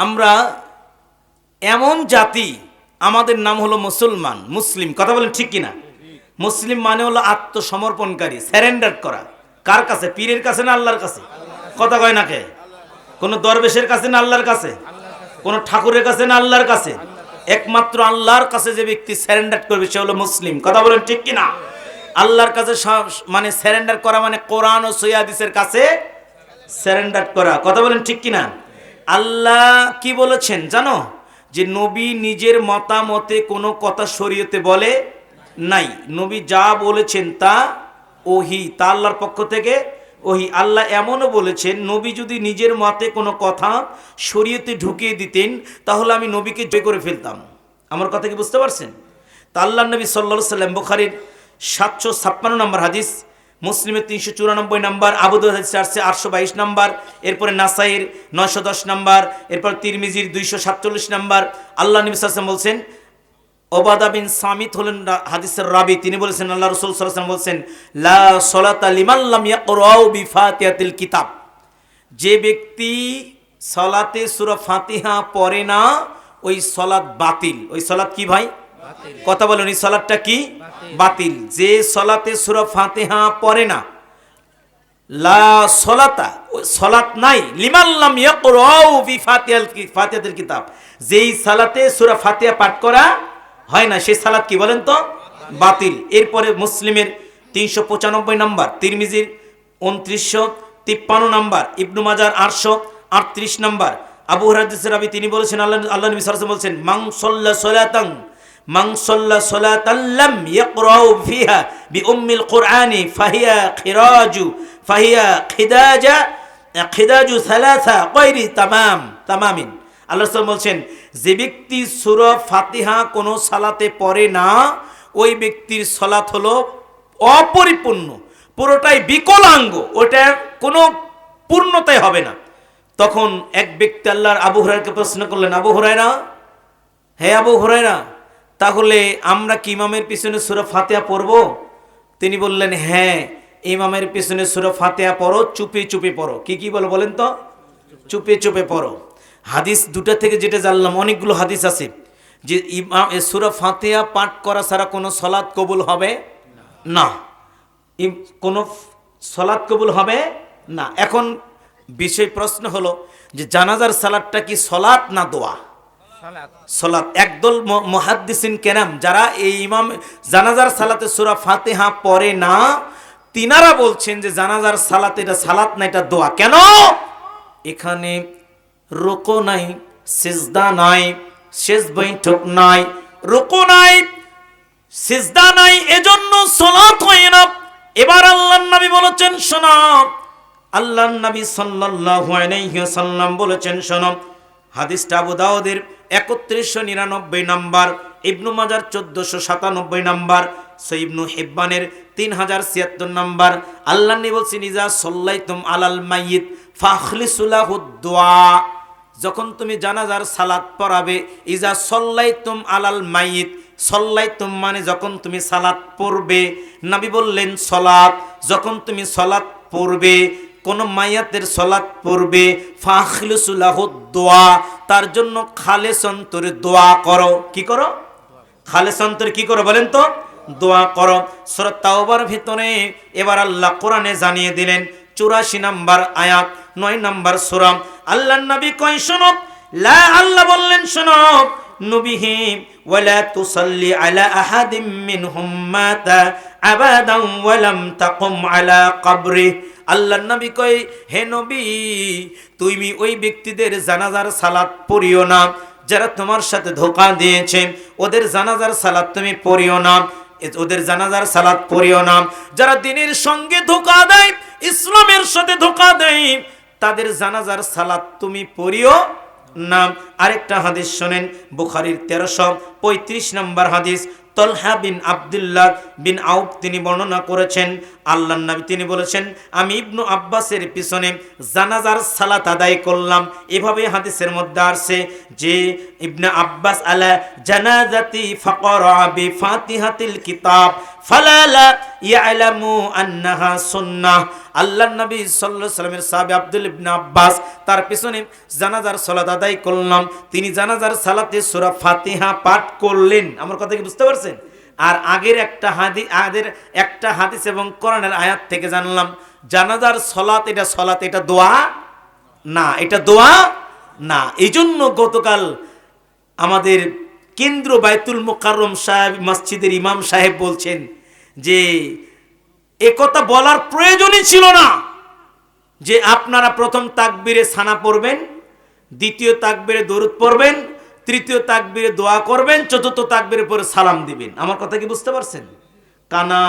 আমরা এমন জাতি, আমাদের নাম হলো মুসলমান, মুসলিম। কথা বলেন ঠিক কিনা? মুসলিম মানে হলো আত্মসমর্পণকারী, স্যারেন্ডার করা। কার কাছে? পীরের কাছে না আল্লাহর কাছে? কথা কয় না কে? কোন দরবেশের কাছে না আল্লাহর কাছে? কোন ঠাকুরের কাছে না আল্লাহর কাছে? একমাত্র আল্লাহর কাছে যে ব্যক্তি স্যারেন্ডার করবে সে হলো মুসলিম। কথা বলেন ঠিক কিনা? আল্লাহর কাছে মানে স্যারেন্ডার করা মানে কোরআন ও সহিহ হাদিসের কাছে স্যারেন্ডার করা। কথা বলেন ঠিক কিনা? আল্লাহ কি বলেছেন জানো? যে নবী নিজের মতামতে কোনো কথা শরীয়তে বলে নাই। নবী যা বলেছেন তা ওহী, তা আল্লাহর পক্ষ থেকে ওহী। আল্লাহ এমনও বলেছেন, নবী যদি নিজের মতে কোনো কথা শরীয়তে ঢুকিয়ে দিতেন তাহলে আমি নবীকে জয় করে ফেলতাম। আমার কথা কি বুঝতে পারছেন? তা আল্লাহ নবী সাল্লাল্লাহু আলাইহি সাল্লাম, বুখারীর 756 নম্বর হাদিস, মুসলিমের 394 নম্বর, আবু দাউদ হাদিস 822 নম্বর, এরপরে নাসাইর 910 নম্বর, এরপর তিরমিজির 247 নম্বর। আল্লাহ নবী সাল্লাল্লাহু আলাইহি ওয়াসাল্লাম বলছেন, ওবাদা বিন সামিত হলেন হাদিসের রাবি, তিনি বলেছেন আল্লাহ রাসূল সাল্লাল্লাহু আলাইহি ওয়াসাল্লাম বলছেন, লা সলাতা লিমান লাম ইয়াকরাউ বিফাতিহাতিল কিতাব। যে ব্যক্তি সালাতে সূরা ফাতিহা পড়ে না ওই সালাত বাতিল। ওই সালাত কি ভাই? কথা বলেন, ওই সালাতটা কি? বাতিল। যে সালাতে সূরা ফাতিহা পড়ে না, লা সলাতা, ওই সালাত নাই, লিমান লাম ইয়াকরাউ বিফাতিহাতিল কিতাব, যেই সালাতে সূরা ফাতিহা পাঠ করা হয় না সেই সালাত কি বলেন তো? বাতিল। এরপরে মুসলিমের 395 নম্বর, তিরমিজির 2953 নম্বর, ইবনু মাজার 838 নম্বর, আবু হুরায়রা হাদিসের রাবী, তিনি বলেছেন আল্লাহ নবী সাল্লাল্লাহু আলাইহি ওয়াসাল্লাম বলেছেন, মান সাল্লা সালাতান লাম ইয়াকরাউ ফিহা বিউম্মিল কুরআনি ফাহিয়া খিদাজু সালাসা গায়রি তামামিন। আল্লাহ রাসূল বলছেন, যে ব্যক্তি সূরা ফাতিহা কোনো সালাতে পড়ে না ওই ব্যক্তির সালাত হলো অপরিপূর্ণ, পুরোটাই বিকলাঙ্গ, ওটার কোনো পূর্ণতাই হবে না। তখন এক ব্যক্তি আল্লাহর আবু হুরায়রাকে প্রশ্ন করলেন, আবু হুরায়রা, হে আবু হুরায়রা, তাহলে আমরা কি ইমামের পিছনে সূরা ফাতিহা পড়ব? তিনি বললেন, হ্যাঁ, ইমামের পিছনে সূরা ফাতিহা পড়ো, চুপে চুপে পড়ো। কি বলো বলেন তো? চুপে চুপে পড়ো। হাদিস দুটা থেকে যেটা জানলাম, অনেকগুলো হাদিস আছে যে সূরা ফাতিহা পাঠ করা ছাড়া কোনো সালাত কবুল হবে না, কোনো সালাত কবুল হবে না। এখন বিষয় প্রশ্ন হলো যে জানাজার সালাতটা কি সালাত না দোয়া? সালাত। একদল মুহাদ্দিসিন কেরাম যারা এই ইমাম জানাজার সালাতে সূরা ফাতিহা পড়ে না, তিনারা বলছেন যে জানাজার সালাত এটা সালাত না, এটা দোয়া। কেন? এখানে রুকু নাই, সিজদা নাই, শেষ বৈঠক নাই, রুকু নাই, সিজদা নাই, এজন্য সালাত হয় না। এবার আল্লাহর নবী বলেছেন, শোনো, আল্লাহর নবী সাল্লাল্লাহু আলাইহি ওয়াসাল্লাম বলেছেন, শোনো, হাদিসটা আবু দাউদের 3199 নম্বর, ইবনু মাজার 1497 নম্বর, সহিহ ইবনু হিব্বানের 3076 নম্বর। আল্লাহ নবী বলছেন, ইজা সাল্লাইতুম আলাল মাইয়িত ফাখলিসু লাহুদ দুআ। যখন তুমি জানাজার সালাত পড়াবে, ইজা সাল্লাইতুম আলাল মাইয়িত, সাল্লাইতুম মানে যখন তুমি সালাত পড়বে। নবী বললেন সালাত, যখন তুমি সালাত পড়বে, কোন মাইয়াতের সালাত পড়বে, ফাখলিসু লাহুদ দুআ, তার জন্য খালেস অন্তরে দোয়া করো। কি করো? খালেস অন্তরে কি করো বলেন তো? দোয়া করো। সূরা তাওবার ভিতরে এবার আল্লাহ কোরআনে জানিয়ে দিলেন, 84 নম্বর আয়াত, 9 নম্বর সূরা। আল্লাহর নবী কয়, শোনো, লা, আল্লাহ বললেন, শোনো নবীহি, ওয়ালা তুসাল্লি আলা আহাদিম মিনহুম মাতা আবাদান ওয়া লাম তাকুম আলা কবরি। আল্লাহর নবী কয়, হে নবী, তুমি ওই ব্যক্তিদের জানাজার সালাত পড়িও না যারা তোমার সাথে ধোঁকা দিয়েছে, ওদের জানাজার সালাত তুমি পড়িও না, ওদের জানাজার সালাত পড়িও না। যারা দ্বীনের সঙ্গে ধোঁকা দেয়, ইসলামের সাথে ধোঁকা দেয়, তাদের জানাজার সালাত তুমি পড়িও না। আরেকটা হাদিস শোনেন, বুখারীর 1335 নম্বর হাদিস, তলহা বিন আব্দুল্লাহ বিন আউফ তিনি বর্ণনা করেছেন, আল্লাহর নবী তিনি বলেছেন, আমি ইবনু আব্বাসের পিছনে জানাজার সালাত আদায় করলাম। এভাবে হাদিসের মধ্যে আসছে যে ইবনে আব্বাস আলা জানাজাতি ফাকরা বিফাতিহাতিল কিতাব ফালা লা ইয়ালামু আন্নাহা সুন্নাহ। আল্লাহর নবী সাল্লাল্লাহু আলাইহি ওয়াসাল্লামের সাহাবী আব্দুল ইবনে আব্বাস তার পিছনে জানাজার সালাত আদায় করলাম। তিনি জানাজার সালাতে সূরা ফাতিহা পাঠ করলেন। আমার কথা কি বুঝতে পারছেন? আর আগের একটা হাদিস এবং কোরআনের আয়াত থেকে জানলাম জানাজার সালাত এটা দোয়া না, এটা দোয়া না। এই জন্য গতকাল আমাদের কেন্দ্র বাইতুল মুকাররম সাহেব মসজিদের ইমাম সাহেব বলছেন যে একথা বলার প্রয়োজনই ছিল না যে আপনারা প্রথম তাকবীরে সানা পড়বেন, দ্বিতীয় তাকবীরে দরুদ পড়বেন, তৃতীয় তাকবীরে দোয়া করবেন, চতুর্থ তাকবীরে পরে সালাম দিবেন। আমার কথা কি বুঝতে পারছেন? কানা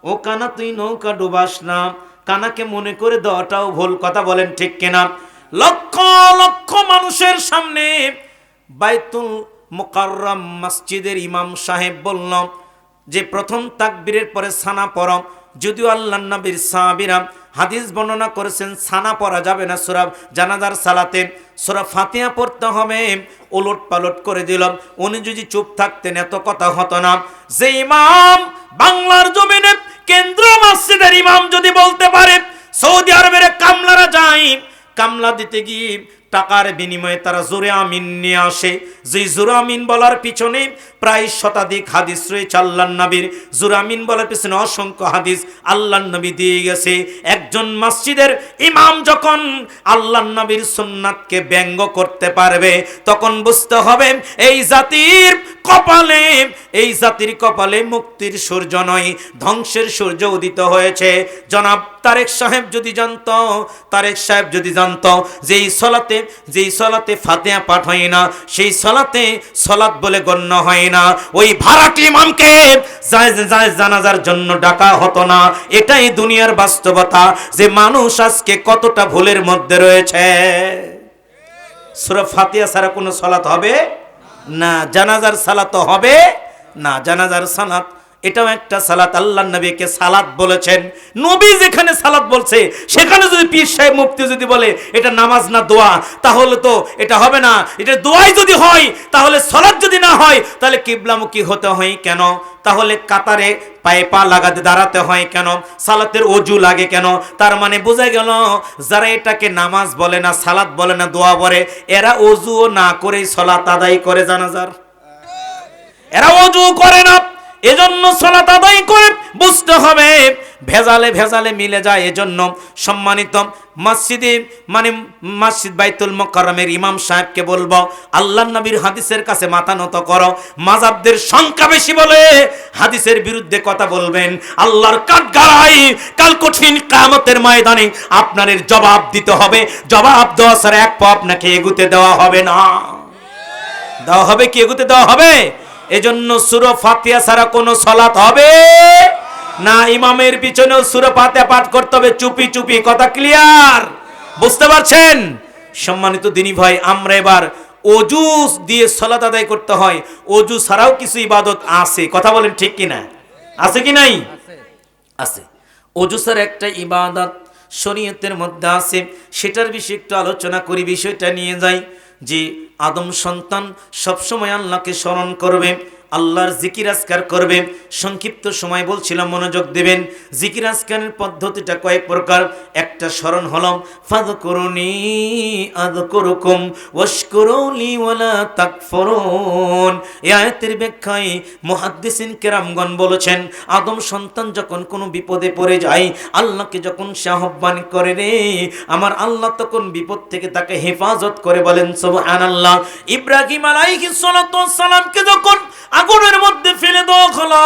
ও কানা তুই নৌকা ডুবাস না, কানাকে মনে করে দেওয়াটাও ভুল কথা, বলেন ঠিক কিনা? লক্ষ লক্ষ মানুষের সামনে বাইতুল মুকাররম মসজিদের ইমাম সাহেব বলল যে প্রথম তাকবীরের পরে সানা পড়ো। যদিও আল্লাহর নবীর সাহাবীরা হাদিস বর্ণনা করেছেন সানা পড়া যাবে না, সূরা জানাজার সালাতে সূরা ফাতিহা পড়তে হবে। ওলট পালট করে দিলাম। উনি যদি চুপ থাকতেন এত কথা হতো না। যে ইমাম বাংলার জমিনে কেন্দ্র মসজিদের ইমাম যদি বলতে পারে সৌদি আরবের কামলারা যায়, কামলা দিতে গিয়ে টাকার বিনিময়ে তারা জোরে আমিন নিয়ে আসে, যে জোরে আমিন বলার পিছনে প্রায় শতাধিক হাদিস রয়েছে আল্লাহর নবীর। জোরে আমিন বলার পিছনে অসংখ্য হাদিস আল্লাহর নবী দিয়ে গেছে। একজন মসজিদের ইমাম যখন আল্লাহর নবীর সুন্নাতকে ব্যঙ্গ করতে পারবে তখন বুঝতে হবে এই জাতির কপালে মুক্তির সূর্য নয়, ধ্বংসের সূর্য উদিত হয়েছে। জনাব তারেক সাহেব যদি জানতো যেই সলাতে ফাতিহা পাঠ হয় না, সেই সলাতে সলাত বলে গণ্য হয় না, ওই ভাড়াটি ইমামকে জানাজার জন্য ডাকা হতো না। এটাই দুনিয়ার বাস্তবতা যে মানুষ আজকে কতটা ভুলের মধ্যে রয়েছে। সূরা ফাতিহা ছাড়া কোনো সালাত হবে না, জানাজার সালাত হবে না। জানাজার সালাত এটাও একটা সালাত। আল্লাহর নবীকে সালাত বলেছেন। নবী যেখানে সালাত বলছে সেখানে যদি পীর সাহেব মুফতি যদি বলে এটা নামাজ না দোয়া, তাহলে তো এটা হবে না। এটা দোয়াই যদি হয় তাহলে সালাত যদি না হয় তাহলে কিবলামুখী হতে হয় কেন? তাহলে কাতারে পায়ে পা লাগাতে দাঁড়াতে হয় কেন? সালাতের ওযু লাগে কেন? তার মানে বোঝা গেল যারা এটাকে নামাজ বলে না, সালাত বলে না, দোয়া বলে, এরা ওযুও না করেই সালাত আদায় করে জানাজার। এরা ওযু করে না, এজন্য সালাত আদায় করে। বুঝতে হবে ভেজালে মিলে যায়। এজন্য সম্মানিত মসজিদ বাইতুল মুকাররমের ইমাম সাহেবকে বলবো আল্লাহর নবীর হাদিসের কাছে মাথা নত করো। মাযহাবদের সংখ্যা বেশি বলে হাদিসের বিরুদ্ধে কথা বলবেন, আল্লাহর কাঠগড়ায় কাল কঠিন কিয়ামতের ময়দানে আপনাদের জবাব দিতে হবে। জবাব দেওয়া ছাড়া এক পা আপনাকে এগুতে দেওয়া হবে না। দেওয়া হবে কি? এগুতে দেওয়া হবে? এজন্য সূরা ফাতিহা ছাড়া কোনো সালাত হবে না। ইমামের পিছনেও সূরা ফাতিহা পাঠ করতে হবে চুপি চুপি। কথা ক্লিয়ার? বুঝতে পারছেন? সম্মানিত দিনী ভাই, আমরা এবার ওযু দিয়ে সালাত আদায় করতে হয়। ওযু ছাড়াও কিছু ইবাদত আছে। কথা বলেন ঠিক কিনা? আছে কি নাই? আছে। ওযু ছাড়া একটা ইবাদত শরীয়তের মধ্যে আছে, সেটার বিষয়ে একটু আলোচনা করি। বিষয়টা নিয়ে যাই যে আদম সন্তান সবসময় আল্লাহকে স্মরণ করবে, আল্লাহর জিকির আজকার করবে। সংক্ষিপ্ত সময় বলছিলাম, মনোযোগ দেবেন। জিকির আজকারের পদ্ধতিটা কয়েক প্রকার। একটা স্মরণ হলো ফাযকুরুনি আযকুরুকুম ওয়াশকুরুলি ওয়ালা তাকফুরুন। এই আয়াতের ব্যাখ্যায় মুহাদ্দিসিন কেরামগণ বলেছেন আদম সন্তান যখন কোনো বিপদে পড়ে যায়, আল্লাহকে যখন সে আহ্বান করে রে আমার আল্লাহ তখন বিপদ থেকে তাকে হেফাজত করে। বলেন সুবহানাল্লাহ। ইব্রাহিম আলাইহিস সালাতু ওয়াস সালামকে যখন আগুনের মধ্যে ফেলে দেওয়া হলো,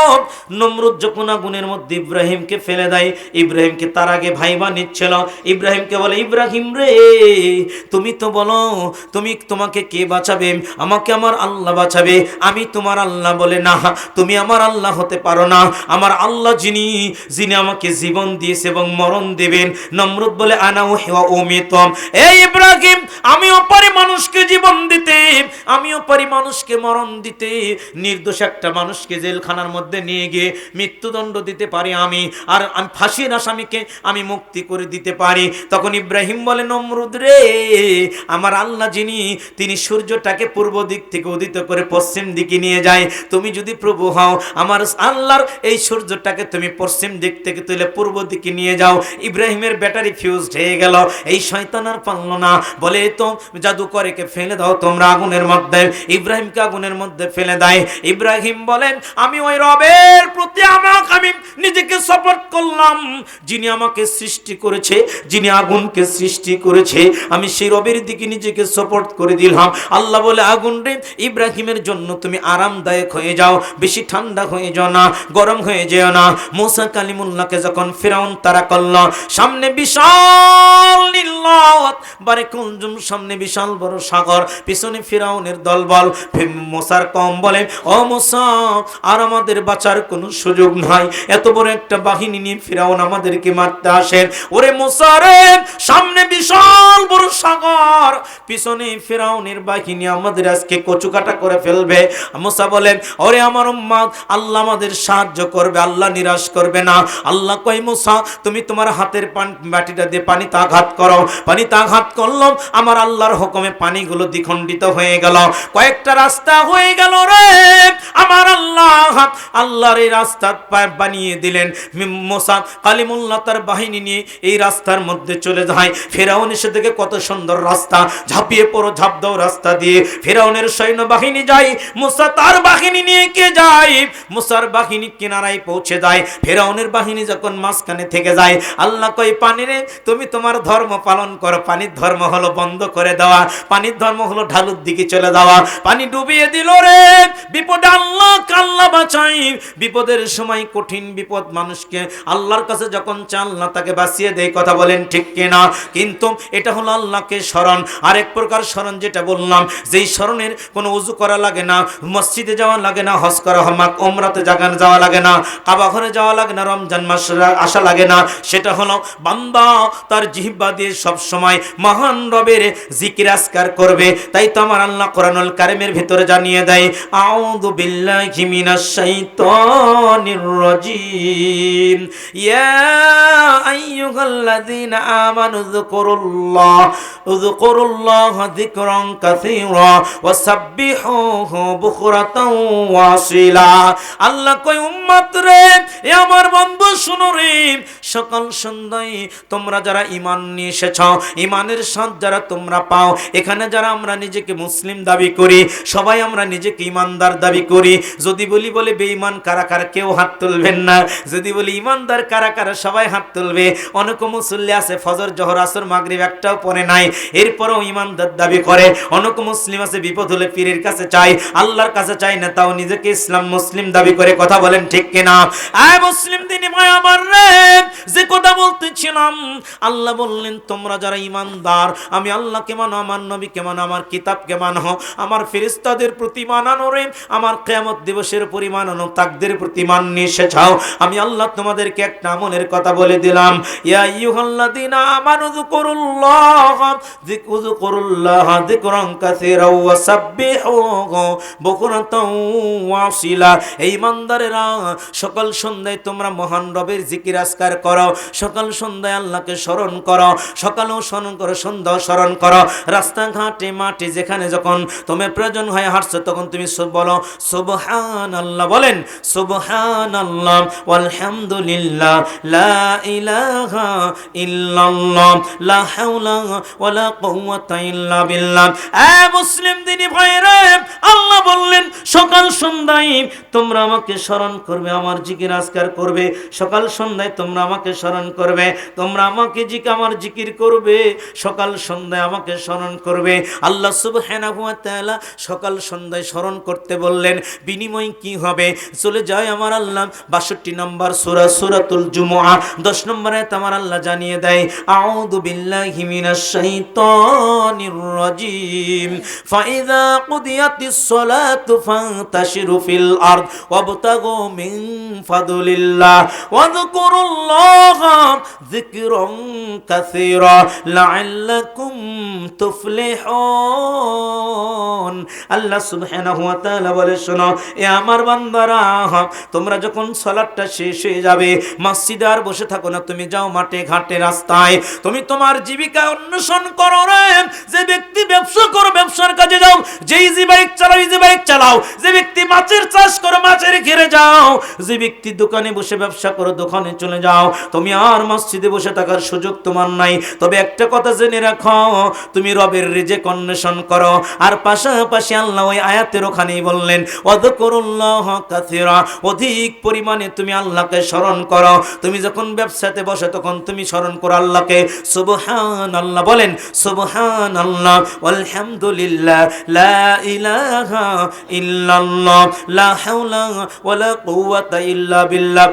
নমরুদ যখন আগুনের মধ্যে ইব্রাহিমকে ফেলে দেয়, ইব্রাহিমকে তার আগে ভাই বানিয়েছিল। ইব্রাহিমকে বলে ইব্রাহিম রে তুমি তো বলো তোমাকে কে বাঁচাবে? আমাকে আমার আল্লাহ বাঁচাবে। আমি তোমার আল্লাহ বলে না, তুমি আমার আল্লাহ হতে পারো না। আমার আল্লাহ যিনি আমাকে জীবন দিয়েছে এবং মরণ দেবেন। নমরুদ বলে আনা ওয়া উমিতুম। এই ইব্রাহিম আমিও পারি মানুষকে জীবন দিতে, আমিও পারি মানুষকে মরণ দিতে, নির্দোষ একটা মানুষকে জেলখানার মধ্যে নিয়ে গিয়ে মৃত্যুদণ্ড দিতে পারি আমি, আর আমি ফাঁসির আসামিকে আমি মুক্তি করে দিতে পারি। তখন ইব্রাহিম বলে, নমরুদ রে, আমার আল্লাহ যিনি, তিনি সূর্যটাকে পূর্ব দিক থেকে উদিত করে পশ্চিম দিকে নিয়ে যায়। তুমি যদি প্রভু হও, আমার আল্লাহর এই সূর্যটাকে তুমি পশ্চিম দিক থেকে তুলে পূর্ব দিকে নিয়ে যাও। ইব্রাহিমের ব্যাটারি ফিউজড হয়ে গেল। এই শয়তান আর পারল না, বলে তো জাদুকরকে ফেলে দাও তোমরা আগুনের মধ্যে। ইব্রাহিমকে আগুনের মধ্যে ফেলে দেয়। ইব্রাহিম বলেন, আমি ওই রবের প্রতি আমি নিজেকে সাপোর্ট করলাম, যিনি আমাকে সৃষ্টি করেছে, যিনি আগুনকে সৃষ্টি করেছে, আমি সেই রবের দিকে নিজেকে সাপোর্ট করে দিলাম। আল্লাহ বলে, আগুন রে, ইব্রাহিমের জন্য তুমি আরামদায়ক হয়ে যাও, বেশি ঠান্ডা হয়ে যাও না, গরম হয়ে যেও না। মুসা কালিমুল্লাহকে যখন ফিরাউন তারা করল, সামনে বিশাল নীলত বারেকুনজুম, সামনে বিশাল বড় সাগর, পিছনে ফিরাউনের দলবল। মুসার কম বলে, ও মুসা, আর আমাদের বাঁচার কোনো সুযোগ নাই, এত বড় একটা বাহিনী নিয়ে ফিরাউন আমাদেরকে মারতে আসেন। ওরে মুসা রে, সামনে বিশাল বড় সাগর, পিছনে ফিরাউনের বাহিনী আমাদের আজকে কচুকাটা করে ফেলবে। মুসা বলেন, ওরে আমার উম্মত, আল্লাহ আমাদের সাহায্য করবে, আল্লাহ নিরাশ করবে না। আল্লাহ কয়, মুসা তুমি তোমার হাতের বাটিটা দিয়ে পানিতে আঘাত করো। পানিতে আঘাত করলাম, আমার আল্লাহর হুকুমে পানিগুলো দ্বিখণ্ডিত হয়ে গেল, কয়েকটা রাস্তা হয়ে গেল রে। আমার আল্লাহর এই রাস্তা বানিয়ে দিলেন। মুসা কালিমুল্লাহ তার বাহিনী নিয়ে এই রাস্তার মধ্যে চলে যায়। ফিরাউন এসে দেখে কত সুন্দর রাস্তা, ঝাঁপিয়ে পড়ো, ঝাঁপ দাও রাস্তা দিয়ে। ফিরাউনের সৈন্য বাহিনী যায়, মুসা তার বাহিনী নিয়ে কে যায়, মুসার বাহিনী কিনারায় পৌঁছে যায়। ফিরাউনের বাহিনী যখন মাঝখানে থেকে যায়, আল্লাহ কই, পানি রে, তুমি তোমার ধর্ম পালন করো। পানির ধর্ম হলো বন্ধ করে দেওয়া, পানির ধর্ম হলো ঢালুর দিকে চলে যাওয়া। পানি ডুবিয়ে দিল রে। বিপদে আল্লাহ বাঁচাই, বিপদের সময় কঠিন বিপদ মানুষকে আল্লাহর কাছে যখন চান না, তাকে বাঁচিয়ে দেয়। কথা বলেন ঠিক কিনা? কিন্তু এটা হলো আল্লাহকে স্মরণ। আরেক প্রকার স্মরণ যেটা বললাম, যেই স্মরণের কোনো উজু করা লাগে না, মসজিদে যাওয়া লাগে না, হজ করা ওমরাতে যাওয়া লাগে না, কাবা ঘরে যাওয়া লাগে না, রমজান মাস আসা লাগে না, সেটা হলো বান্দা তার জিহ্বা দিয়ে সব সময় মহান রবের জিকির আজকার করবে। তাই তো আমার আল্লাহ কোরআনুল কারীমের ভিতরে জানিয়ে দেয়, আউযু বিল্লাহি মিনাশ শাইতানির রাজিম, ইয়া আইয়ুহাল্লাযীনা আমানু যকুরুল্লাহ যিকরান কাসীরা ওয়া সাব্বিহুহু বুকরাতাও ওয়া আসীলা। আল্লাহ কই, উম্মত রে, এ আমার বন্ধু শুনো রে, সকাল সন্ধ্যায় তোমরা যারা ঈমান নিয়ে এসেছ, ঈমানের স্বাদ যারা তোমরা পাও, এখানে যারা আমরা নিজেকে মুসলিম দাবি করি, সবাই আমরা নিজেকে ঈমানদার দাবি করি। যদি বলি বলে বেঈমান কারা কারা, কেউ হাত তুলবেন না। যদি বলি ঈমানদার কারা কারা, সবাই হাত তুলবে। অনেক মুসল্লি আছে ফজর জোহর আসর মাগরিব একটাও পড়ে নাই, এরপরও ঈমানদার দাবি করে। অনেক মুসলিম আছে বিপদ হলে পীরের কাছে চাই, আল্লাহর কাছে চাই না, তাও নিজেকে ইসলাম মুসলিম দাবি করে। কথা বলেন ঠিক কিনা? আয় মুসলিম দিনী ভাই আমার রে, যে কথা বলতেছিলাম, আল্লাহ বললেন তোমরা যারা ঈমানদার, আমি আল্লাহকে মানো, আমার নবীকে মানো, আমার কিতাবকে মানো, আমার ফেরেশতাদের প্রতি মানানো রে, আমার কিয়ামত দিবসের প্রতি মানানো, তাকদীর প্রতি মান নিয়ে এসেছাও, আমি আল্লাহ তোমাদেরকে একটা আমলের কথা বলে দিলাম। ইয়া আইয়ুহাল্লাযীনা আমানু যকুরুল্লাহ যিকরান কাসীরা ওয়া সাব্বিহুহু বুকরাতাও ওয়া আসীলা। এই ইমানদারেরা, সকাল সন্ধ্যায় তোমরা মহান রবের জিকির আজকার করো, সকাল সন্ধ্যায় আল্লাহকে স্মরণ করো, সকালেও স্মরণ করো, সন্ধ্যাও স্মরণ করো। রাস্তাঘাটে মাঠে যেখানে যখন তোমার প্রয়োজন হয় হাঁটছো, তখন তুমি বলো সুবহানাল্লাহ। বলেন সুবহানাল্লাহ ওয়ালহামদুলিল্লাহ লা ইলাহা ইল্লাল্লাহ লা হাওলা ওয়ালা কুওয়াতা ইল্লা বিল্লাহ। এ মুসলিম দিনী ভাইরা, আল্লাহ বললেন সকাল সন্ধ্যায় তোমরা আমাকে স্মরণ করবে, আমার জিকির আজকার করবে। সকাল সন্ধ্যায় তোমরা আমাকে স্মরণ করবে, তোমরা আমাকে আমার জিকির করবে, সকাল সন্ধ্যায় আমাকে স্মরণ করবে। আল্লাহ সুবহানাহু ওয়া তাআলা সকাল সন্ধ্যায় স্মরণ করতে বললেন, বিনিময় কি হবে? চলে যায় আমার আল্লাহ ৬২ নম্বর সূরা, সূরাতুল জুমুআ ১০ নম্বর আয়াত আমার আল্লাহ জানিয়ে দেয়, আউযু বিল্লাহি মিনাশ শাইতানির রাজিম, ফাইযা কুদিয়াতিস সালাতু ফান্তাশিরু ফিল আরদ ওয়াবতাগু মিন ফাদলিল্লাহ ওয়াযকুরুল্লাহা যিকরান কাসীরা লাআল্লাকুম তুফলিহুন। আল্লাহ সুবহানাহু ওয়া তাআলা বলে, শোনো এ আমার বান্দারা, তোমরা যখন সালাতটা শেষ হয়ে যাবে, মসজিদে আর বসে থাকো না, তুমি যাও মাঠে ঘাটে রাস্তায়, তুমি তোমার জীবিকা অন্বেষণ করো রে। যে ব্যক্তি ব্যবসা করো, ব্যবসার কাজে যাও, যে ইজি বাইক চালাও, ইজি বাইক চালাও, যে ব্যক্তি মাছের চাষ করো, মাছের ঘেরে যাও, যে ব্যক্তি দোকানে বসে ব্যবসা করো, দোকানে চলে যাও। তুমি আর মসজিদে বসে থাকার সুযোগ তোমার নাই। তবে একটা কথা জেনে রাখো, তুমি রবের রিজিক অন্বেষণ করো। আর পাশাপাশি আল্লাহ ওই আয়াতের ওখানেই বললেন, ওয়াযকুরুল্লাহ কাসীরা, অধিক পরিমাণে তুমি আল্লাহকে স্মরণ করো। তুমি যখন ব্যবসাতে বসে তখন তুমি স্মরণ করো আল্লাহকে। সুবহানাল্লাহ বলেন, সুবহানাল্লাহ আলহামদুলিল্লাহ লা ইলাহা ইল্লাল্লাহ লা হাওলা ওয়ালা কুওয়াতা ইল্লা বিল্লাহ।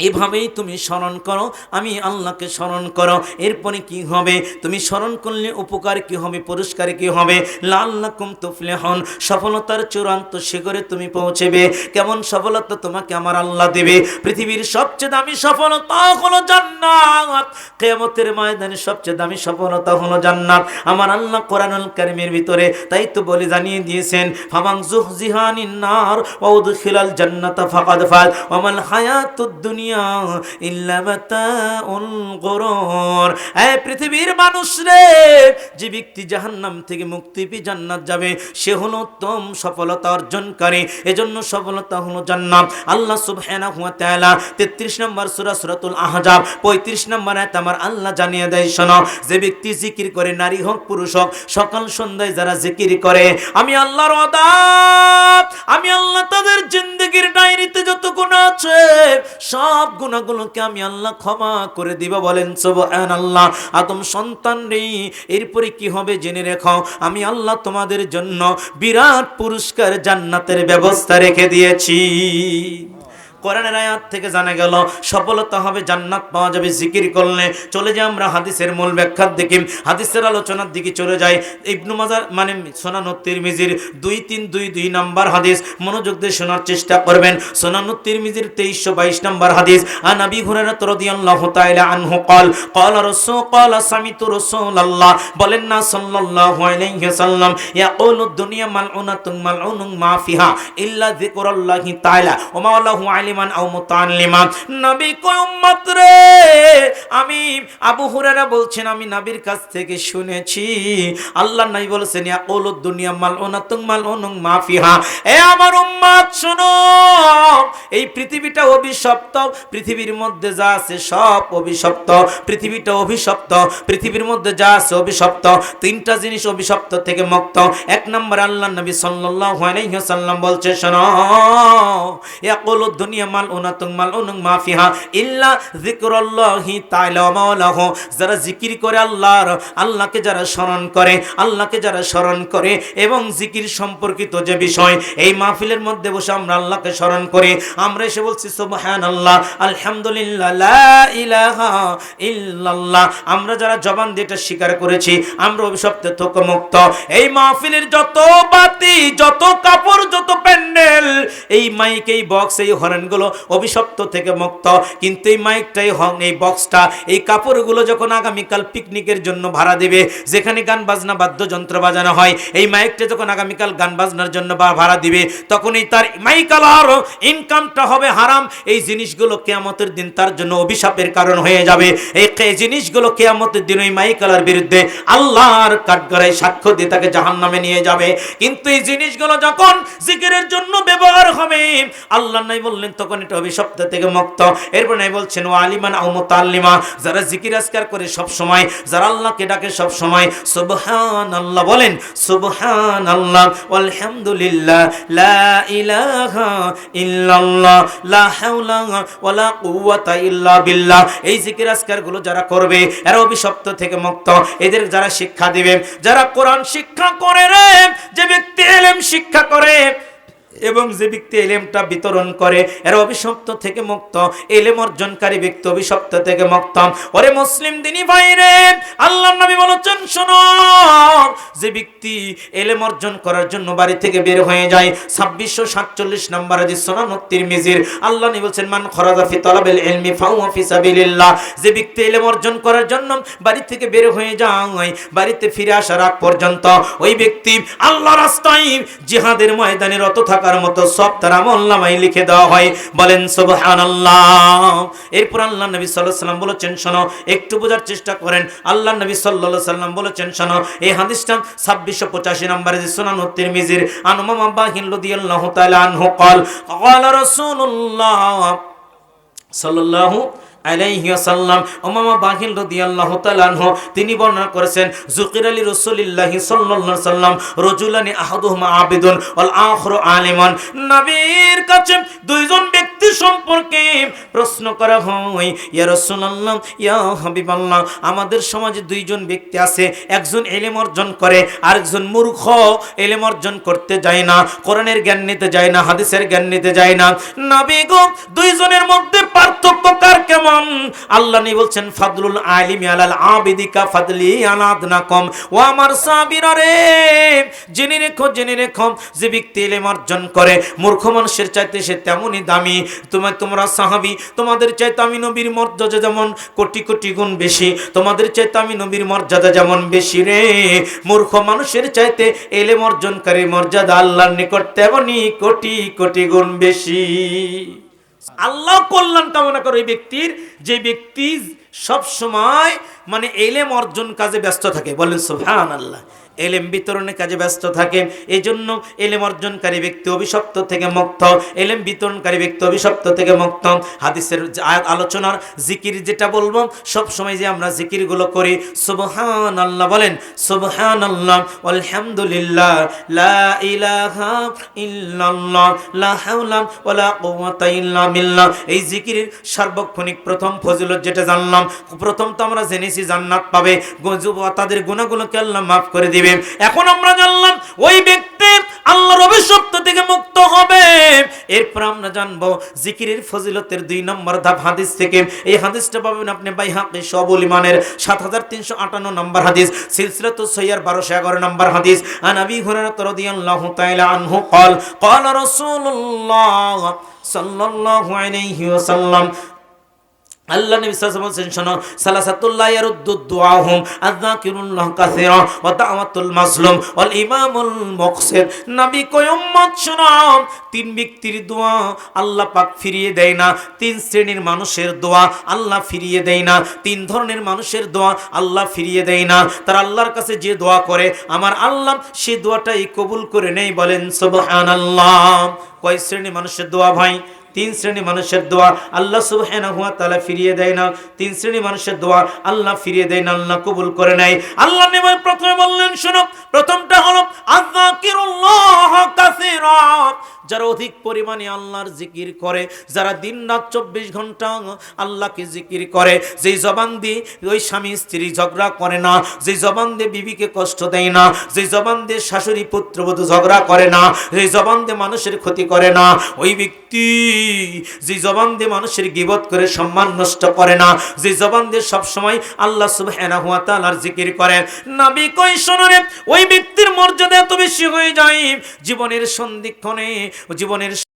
এভাবেই তুমি স্মরণ করো, আমি আল্লাহকে স্মরণ করো। এরপরে কি হবে? তুমি স্মরণ করলে উপকার কি হবে, পুরস্কার কি হবে? লাআল্লাকুম তুফলিহুন, সফলতার চূড়ান্ত শিখরে তুমি পৌঁছবে। কেমন সফলতা তোমাকে আমার আল্লাহ দেবে? পৃথিবীর সবচেয়ে দামি সফলতা হলো জান্নাত। কিয়ামতের ময়দানে সবচেয়ে দামি সফলতা হলো জান্নাত। আমার আল্লাহ কোরআনুল কারীমের ভিতরে তাই তো বলে জানিয়ে দিয়েছেন, ফামান যুহজিহানিন নার ওয়া উদখিলাল জান্নাতা ফাকাদ ফাজ ওয়া মাল হায়াতুদ দুনিয়া ইল্লা মাতাউল গুরুর। এই পৃথিবীর মানুষ রে, যে ব্যক্তি জাহান্নাম থেকে মুক্তি পেয়ে জান্নাত যাবে, সে হলো উত্তম সফলতা অর্জনকারী। এজন্য সফলতা হলো জান্নাত। আল্লাহ সুবহানাহু ওয়া তাআলা 33 নম্বর সূরা সূরাতুল আহজাব 35 নম্বর আয়াত আমার আল্লাহ জানিয়ে দেয়, শোনো, যে ব্যক্তি জিকির করে, নারী হোক পুরুষ হোক, সকাল সন্ধ্যায় যারা জিকির করে, আমি আল্লাহর ওয়াদা, আমি আল্লাহ তাদের জিন্দেগীর ডায়েরিতে যত গুনাহ আছে সব গুনাহগুলোকে আমি আল্লাহ ক্ষমা করে দিব। বলেন সুবহানাল্লাহ। আদম সন্তান রে, এরপরে কি হবে জেনে রেখো, আমি আল্লাহ তোমাদের জন্য বিরাট পুরস্কার জান্নাতের ব্যবস্থা রেখে দিয়েছি। কোরআনের আয়াত থেকে জানা গেল সফলতা হবে, জান্নাত পাওয়া যাবে জিকির করলে। চলে যাই আমরা হাদিসের মূল ব্যাখ্যার দিকে, হাদিসের আলোচনার দিকে চলে যাই। ইবনু মাজাহ মানে সুনানুত তিরমিজির 2322 নম্বর হাদিস, মনোযোগ দিয়ে শোনার চেষ্টা করবেন। সুনানুত তিরমিজির 2322 নম্বর হাদিস, আন আবি হুরায়রা রাদিয়াল্লাহু তাআলা আনহু قال قال رسول قال سمعت رسول الله বলেন না সাল্লাল্লাহু আলাইহি ওয়াসাল্লাম, ইয়াকুলু দুনিয়া মালউনাতুন মালউনুন মা ফিহা ইল্লা যিকরুল্লাহি তাআলা ওয়া মা লাহু আলিমান আও মুতাআল্লিমান। নবী কয় উম্মত রে, আমি আবু হুরায়রা বলছেন, আমি নবীর কাছ থেকে শুনেছি, আল্লাহ নবী বলেছেন, ইয়াকুলু দুনিয়া মালউনাতুন মালউনুন মা ফিহা। এ আমার উম্মত শোনো, এই পৃথিবীটা অভিশপ্ত, পৃথিবীর মধ্যে যা আছে সব অভিশপ্ত, পৃথিবীটা অভিশপ্ত, পৃথিবীর মধ্যে যা আছে অভিশপ্ত। তিনটা জিনিস অভিশপ্ত থেকে মুক্ত। এক নম্বর আল্লাহ নবী সাল্লাল্লাহু আলাইহি ওয়াসাল্লাম বলছে, শোনো, ইয়াকুলু দুনিয়া মালউনাতুন মালউনুন মা ফিহা ইল্লা যিকরুল্লাহি তাআলা ওয়া মাওলাহু। যারা জিকির করে আল্লাহকে যারা স্মরণ করে, আল্লাহকে যারা স্মরণ করে এবং জিকির সম্পর্কিত যে বিষয়, এই মাহফিলের মধ্যে বসে আমরা আল্লাহকে স্মরণ করি, আমরা এসে বলছি সুবহানাল্লাহ আলহামদুলিল্লাহ লা ইলাহা ইল্লাল্লাহ, আমরা যারা জবান দিয়ে এটা স্বীকার করেছি, আমরা অভিশপ্ত থেকে মুক্ত। এই মাহফিলের যত বাতি, যত কাপড়, যত প্যান্ডেল, এই মাইক, এই বক্স, এই হর্নগুলো অভিশপ্ত থেকে মুক্ত। কিন্তু এই মাইকটাই, এই বক্সটা, এই কাপড়গুলো যখন আগামীকাল পিকনিকের জন্য ভাড়া দেবে, যেখানে গান বাজনা বাদ্যযন্ত্র বাজানো হয়, এই মাইকটা যখন আগামীকাল গান বাজনার জন্য ভাড়া দিবে, তখন এই তার মাইকালার ইনকামটা হবে হারাম। এই জিনিসগুলো কিয়ামতের দিন তার জন্য অভিশাপের কারণ হয়ে যাবে। এই জিনিসগুলো কিয়ামতের দিন ওই মাইকালার বিরুদ্ধে আল্লাহর কাঠগড়ায় সাক্ষ্য দিয়ে তাকে জাহান্নামে নিয়ে যাবে। কিন্তু এই জিনিসগুলো যখন জিকিরের জন্য ব্যবহার হবে, আল্লাহ নাই বললেন, তখন এটা অভিশপ্ত থেকে মুক্ত। এরপর নাই বলছেন, ওয়া আলিমান আও মুতাআল্লিমা, যারা জিকির আজকার করে সব সময়, যারা আল্লাহকে ডাকে সব সময়, সুবহানাল্লাহ বলেন, সুবহানাল্লাহ আলহামদুলিল্লাহ লা ইলাহা ইল্লাল্লাহ লা হাওলা ওয়ালা কুওয়াতা ইল্লা বিল্লাহ। এই জিকির আজকার গুলো যারা করবে, এরা অভিশপ্ত থেকে মুক্ত। এদের যারা শিক্ষা দিবে, যারা কোরআন শিক্ষা করে রে, যে ব্যক্তি ইলম শিক্ষা করে, এবং যে ব্যক্তি এলেমটা বিতরণ করে এর অভিশপ্ত থেকে মুক্ত, এলেম অর্জনকারী ব্যক্তি অভিশপ্ত থেকে মুক্ত। ওরে মুসলিম দিনী ভাইরে, আল্লাহর নবী বলেছেন শোনো, যে ব্যক্তি এলেম অর্জন করার জন্য বাড়ি থেকে বের হয়ে যায়, 2647 নম্বর হাদিস সুনান তিরমিজির, আল্লাহ নবী বলেন মান খরাজা ফি তালাবিল ইলমি ফাহুয়া ফি সাবিলিল্লাহ। যে ব্যক্তি এলেম অর্জন করার জন্য বাড়ি থেকে বের হয়ে যায়, বাড়িতে ফিরে আসার আগ পর্যন্ত ওই ব্যক্তি আল্লাহর রাস্তায় জিহাদের ময়দানে রত থাকার মতো সব তার আমলনামায় লিখে দেওয়া হয়। বলেন সুবহানাল্লাহ। এরপর আল্লাহ নবী সাল্লাল্লাহু আলাইহি ওয়াসাল্লাম বলেছেন শোনো, একটু বোঝার চেষ্টা করেন। আল্লাহ নবী সাল্লাল্লাহু আলাইহি ওয়াসাল্লাম বলেছেন শোনো, এই হাদিসটা 2685 নম্বরে সুনান তিরমিজির, আন উমামা বাহিন রাদিয়াল্লাহু তাআলা আনহু قال قال رسول الله সাল্লাল্লাহু আলাইহি ওয়াসাল্লাম, উমামা বাহিল রাদিয়াল্লাহু তাআলা আনহু তিনি বর্ণনা করেছেন, যুকির আলী রাসূলুল্লাহি সাল্লাল্লাহু আলাইহি ওয়াসাল্লাম রাজুলানি আহাদুহুমা আবিদুন ওয়াল আখরু আলিমান। নবীর কাছে দুইজন ব্যক্তি সম্পর্কে প্রশ্ন করা হয়, ইয়া রাসূলুল্লাহ, ইয়া হাবিবাল্লাহ, আমাদের সমাজে দুইজন ব্যক্তি আছে, একজন ইলম অর্জন করে আর একজন মূর্খ, ইলম অর্জন করতে যায় না, কোরআনের জ্ঞান নিতে যায় না, হাদিসের জ্ঞান নিতে যায় না। নবী গো, দুইজনের মধ্যে পার্থক্য কার কেমন? আল্লাহ নবী বলছেন ফাদলুল আলিমি আলাল আবিদি কা ফাদলি আলা আদনাকুম। ও আমার সাহাবীরা রে, জেনে রেখো যে ব্যক্তি ইলম অর্জন করে মূর্খ মানুষের চাইতে সে তেমনই দামি। তোমরা সাহাবী, তোমাদের চাইতে আমি নবীর মর্যাদা যেমন কোটি কোটি গুণ বেশি, তোমাদের চাইতে আমি নবীর মর্যাদা যেমন বেশি রে, মূর্খ মানুষের চাইতে ইলম অর্জনকারীর মর্যাদা আল্লাহর নিকট তেমনই কোটি কোটি গুণ বেশি। আল্লাহ কল্যাণ কামনা করে ওই ব্যক্তির, যে ব্যক্তি সব সময় মানে ইলম অর্জন কাজে ব্যস্ত থাকে। বলেন সুবহানাল্লাহ। এলেম বিতরণের কাজে ব্যস্ত থাকে, এই জন্য এলেম অর্জনকারী ব্যক্তি অভিশপ্ত থেকে মুক্ত, এলেম বিতরণকারী ব্যক্তি অভিশপ্ত থেকে মুক্ত। হাদিসের আলোচনার জিকির যেটা বলবো, সব সময় যে আমরা জিকিরগুলো করি, সুবহানাল্লাহ বলেন, সুবহানাল্লাহ আলহামদুলিল্লাহ লা ইলাহা ইল্লাল্লাহ লা হাওলা ওয়ালা কুওয়াতা ইল্লা বিল্লাহ। এই জিকিরের সার্বক্ষণিক প্রথম ফজিলত যেটা জানলাম, প্রথম তো আমরা জেনেছি জান্নাত পাবে, তাদের গুনাহগুলোকে আল্লাহ মাফ করে দিবে। এখন আমরা জানলাম ওই ব্যক্তি আল্লাহর অভিশপ্ত থেকে মুক্ত হবে। এরপর আমরা জানবো জিকিরের ফজিলতের 2 নম্বর ধাপ হাদিস থেকে। এই হাদিসটা পাবেন আপনি বাইহাকী শুআবুল ঈমানের 7358 নম্বর হাদিস, সিলসিলাতুস সহিহ 1211 নম্বর হাদিস। আন আবি হুরায়রা রাদিয়াল্লাহু তাআলা আনহু قال قال رسول الله صلى الله عليه وسلم, আল্লাহ নবী সাল্লাল্লাহু আলাইহি ওয়াসাল্লাম বলেছেন শোনো, সালাসাতুল্লাহ ইয়ারুদ্দু দুআহুম আযযাকিরুল্লাহ কাসীরা ওয়া দাওয়াতুল মাজলুম ওয়াল ইমামুল মুকসিত। নবী কয় উম্মত শোনো, 3 ব্যক্তির দোয়া আল্লাহ পাক ফিরিয়ে দেয় না, 3 শ্রেণীর মানুষের দোয়া আল্লাহ ফিরিয়ে দেয় না, 3 ধরনের মানুষের দোয়া আল্লাহ ফিরিয়ে দেয় না। তারা আল্লাহর কাছে যে দোয়া করে আমার আল্লাহ সেই দোয়াটাই কবুল করে নেয়। বলেন সুবহানাল্লাহ। কয় শ্রেণীর মানুষের দোয়া ভাই? 3 শ্রেণী মানুষের দোয়া আল্লাহ সুবহানাহু ওয়া তাআলা ফিরিয়ে দেয় না, 3 শ্রেণী মানুষের দোয়া আল্লাহ ফিরিয়ে দেয় না, আল্লাহ কবুল করে নেয়। আল্লাহ নবী প্রথমে বললেন শোনো, প্রথমটা হলো আযযাকিরুল্লাহ কাসীরা, যারা অধিক পরিমাণে আল্লাহর জিকির করে, যারা দিন রাত 24 ঘন্টা আল্লাহকে জিকির করে, যেই জবান দিয়ে ওই স্বামী স্ত্রী ঝগড়া করে না, যেই জবান দিয়ে বিবিকে কষ্ট দেয় না, যেই জবান দিয়ে শাশুড়ি পুত্রবধূ ঝগড়া করে না, যেই জবান দিয়ে মানুষের ক্ষতি করে না, ওই ব্যক্তি যে জবান দিয়ে মানুষের গীবত করে সম্মান নষ্ট করে না, যে জবান দিয়ে সব সময় আল্লাহ সুবহানাহু ওয়া তাআলার জিকির করে, নবী কই শোনো রে, ওই ব্যক্তির মর্যাদা এত বেশি হয়ে যায় জীবনের সন্ধিক্ষণে, জীবনের